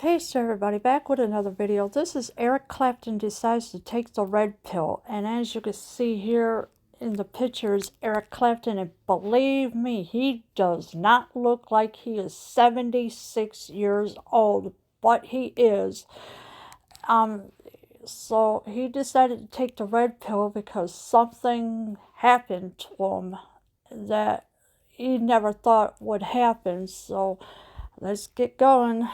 Hey, so everybody, back with another video. This is Eric Clapton decides to take the red pill. And as you can see here in the pictures, Eric Clapton, and believe me, he does not look like he is 76 years old, but he is. So he decided to take the red pill because something happened to him that he never thought would happen. So let's get going.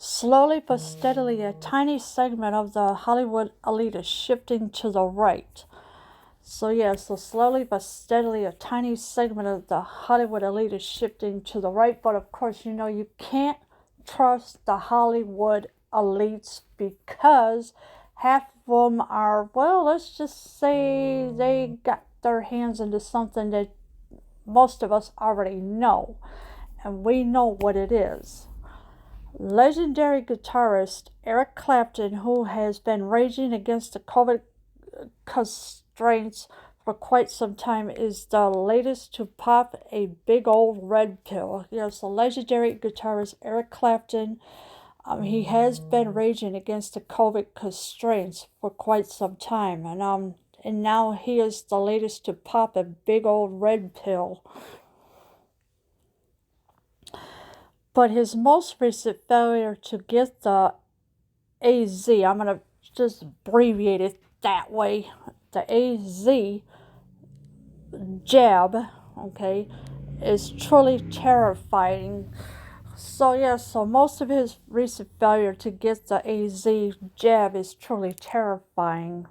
Slowly but steadily, a tiny segment of the Hollywood elite is shifting to the right. So slowly but steadily, a tiny segment of the Hollywood elite is shifting to the right. But of course, you can't trust the Hollywood elites because half of them are, well, let's just say they got their hands into something that most of us already know. And we know what it is. Legendary guitarist Eric Clapton, who has been raging against the COVID constraints for quite some time, is the latest to pop a big old red pill. Yes, the legendary guitarist Eric Clapton, he has been raging against the COVID constraints for quite some time, and now he is the latest to pop a big old red pill. But his most recent failure to get the AZ, I'm going to just abbreviate it that way, the AZ jab, okay, is truly terrifying. So most of his recent failure to get the AZ jab is truly terrifying.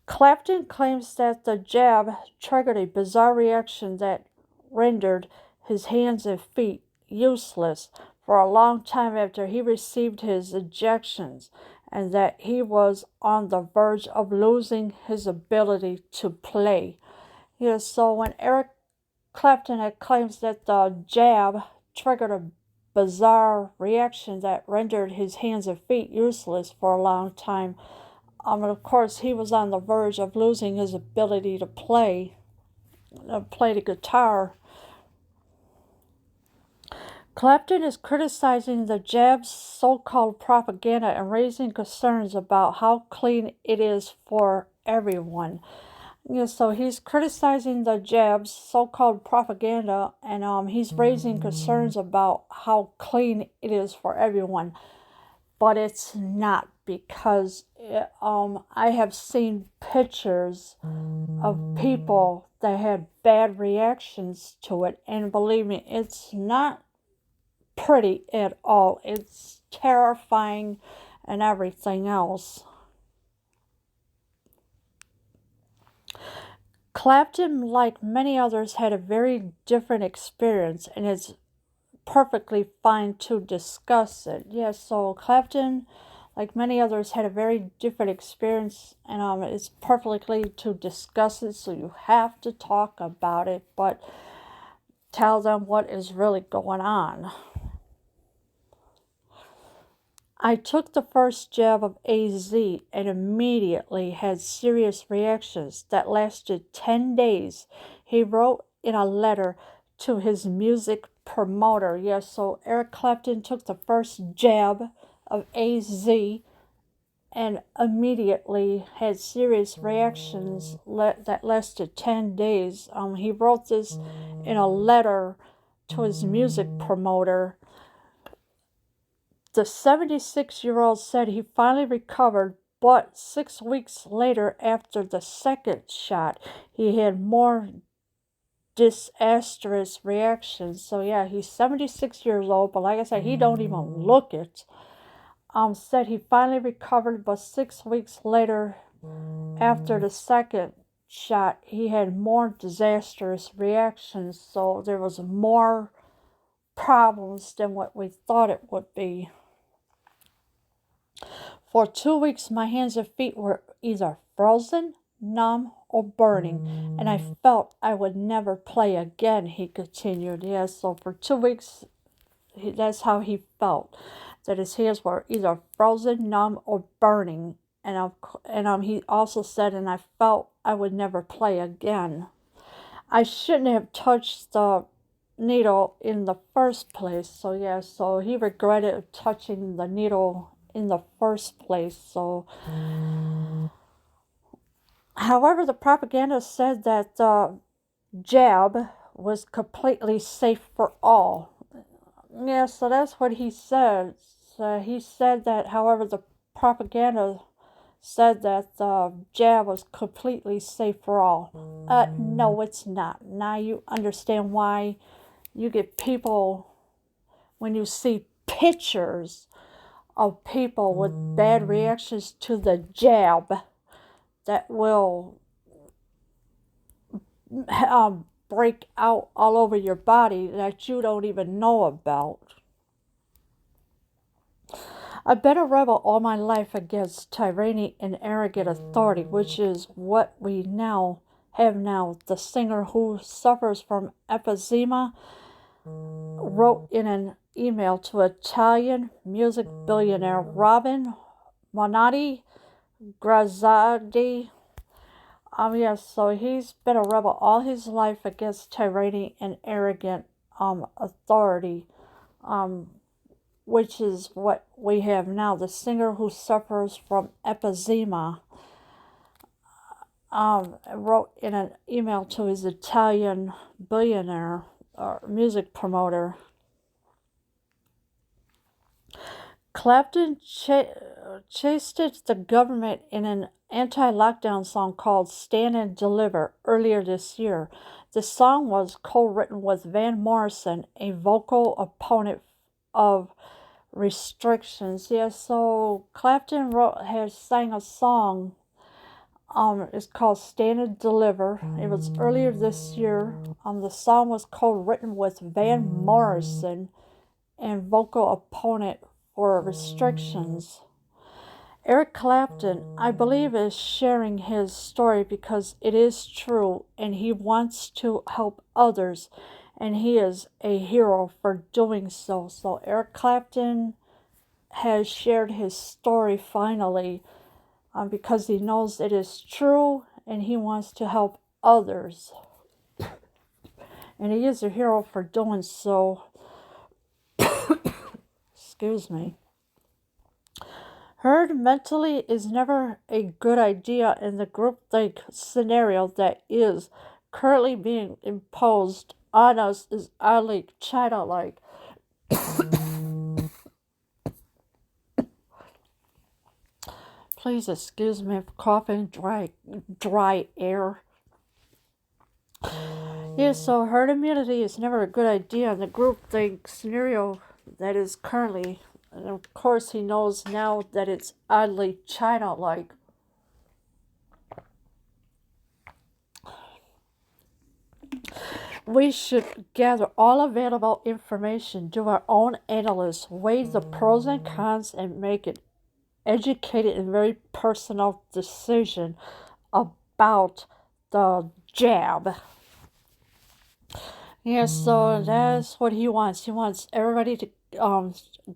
Clapton claims that the jab triggered a bizarre reaction that rendered his hands and feet useless for a long time after he received his injections, and that he was on the verge of losing his ability to play. Yes, so when Eric Clapton had claims that the jab triggered a bizarre reaction that rendered his hands and feet useless for a long time, and of course he was on the verge of losing his ability to play the guitar. Clapton is criticizing the jab's so-called propaganda and raising concerns about how clean it is for everyone. So he's criticizing the jab's so-called propaganda, and he's raising concerns about how clean it is for everyone. But it's not, because I have seen pictures of people that had bad reactions to it, and believe me, it's not pretty at all. It's terrifying and everything else. Clapton, like many others, had a very different experience, and it's perfectly fine to discuss it. Yes, so Clapton, like many others, had a very different experience, and it's perfectly to discuss it, so you have to talk about it, but tell them what is really going on. I took the first jab of AZ and immediately had serious reactions that lasted 10 days, he wrote in a letter to his music promoter. Yes, so Eric Clapton took the first jab of AZ and immediately had serious reactions that lasted 10 days. He wrote this in a letter to his music promoter. The 76-year-old said he finally recovered, but 6 weeks later, after the second shot, he had more disastrous reactions. So yeah, he's 76 years old, but like I said, he don't even look it. Said he finally recovered, but 6 weeks later, after the second shot, he had more disastrous reactions. So there was more problems than what we thought it would be. For 2 weeks, my hands and feet were either frozen, numb, or burning, and I felt I would never play again, he continued. Yes, so for 2 weeks, that's how he felt, that his hands were either frozen, numb, or burning. And he also said, and I felt I would never play again. I shouldn't have touched the needle in the first place. So yeah, so he regretted touching the needle in the first place. So, however, the propaganda said that the jab was completely safe for all. Yeah, so that's what he said. So he said that, however, the propaganda said that the jab was completely safe for all. No, it's not. Now you understand why you get people, when you see pictures of people with bad reactions to the jab, that will break out all over your body that you don't even know about. I've been a rebel all my life against tyranny and arrogant authority, which is what we now have now. The singer who suffers from emphysema wrote in an email to Italian music billionaire Robin Monati Grazzardi. Yes, so he's been a rebel all his life against tyranny and arrogant authority, which is what we have now. The singer who suffers from emphysema wrote in an email to his Italian billionaire or music promoter. Clapton chased the government in an anti-lockdown song called Stand and Deliver earlier this year. The song was co-written with Van Morrison, a vocal opponent of restrictions. Yeah, so Clapton has sang a song. It's called Stand and Deliver. It was earlier this year. The song was co-written with Van Morrison and vocal opponent for restrictions. Eric Clapton, I believe, is sharing his story because it is true and he wants to help others, and he is a hero for doing so. So Eric Clapton has shared his story finally because he knows it is true and he wants to help others. And he is a hero for doing so. Excuse me. Herd mentally is never a good idea in the groupthink scenario that is currently being imposed on us is oddly childlike. Please excuse me for coughing dry air. Yes, so herd immunity is never a good idea in the groupthink scenario that is currently. And of course, he knows now that it's oddly childlike. We should gather all available information, do our own analysis, weigh the pros and cons, and make an educated and very personal decision about the jab. Yeah, so that's what he wants. He wants everybody to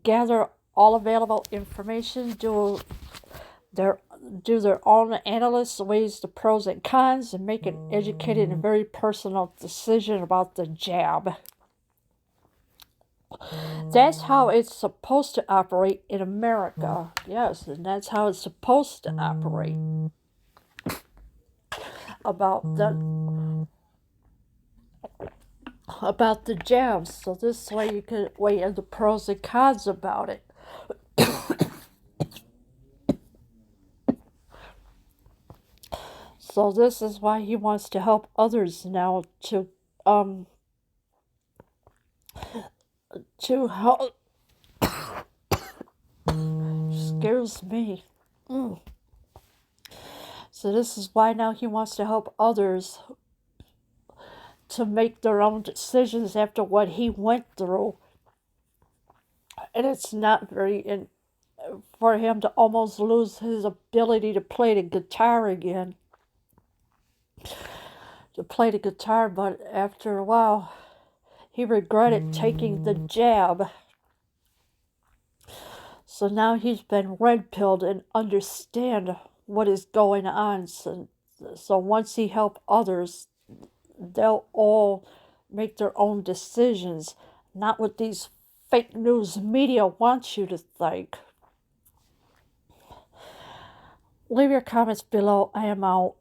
gather all available information, do their own analysis, weighs the pros and cons, and make an educated and very personal decision about the jab. That's how it's supposed to operate in America. Yes, and that's how it's supposed to operate. About the jabs. So this way you can weigh in the pros and cons about it. So this is why he wants to help others now to help. Excuse me. So this is why now he wants to help others to make their own decisions after what he went through. And it's not very for him to almost lose his ability to play the guitar again. But after a while, he regretted taking the jab. So now he's been red-pilled and understand what is going on. So once he helps others, they'll all make their own decisions, not what these fake news media wants you to think. Leave your comments below. I am out.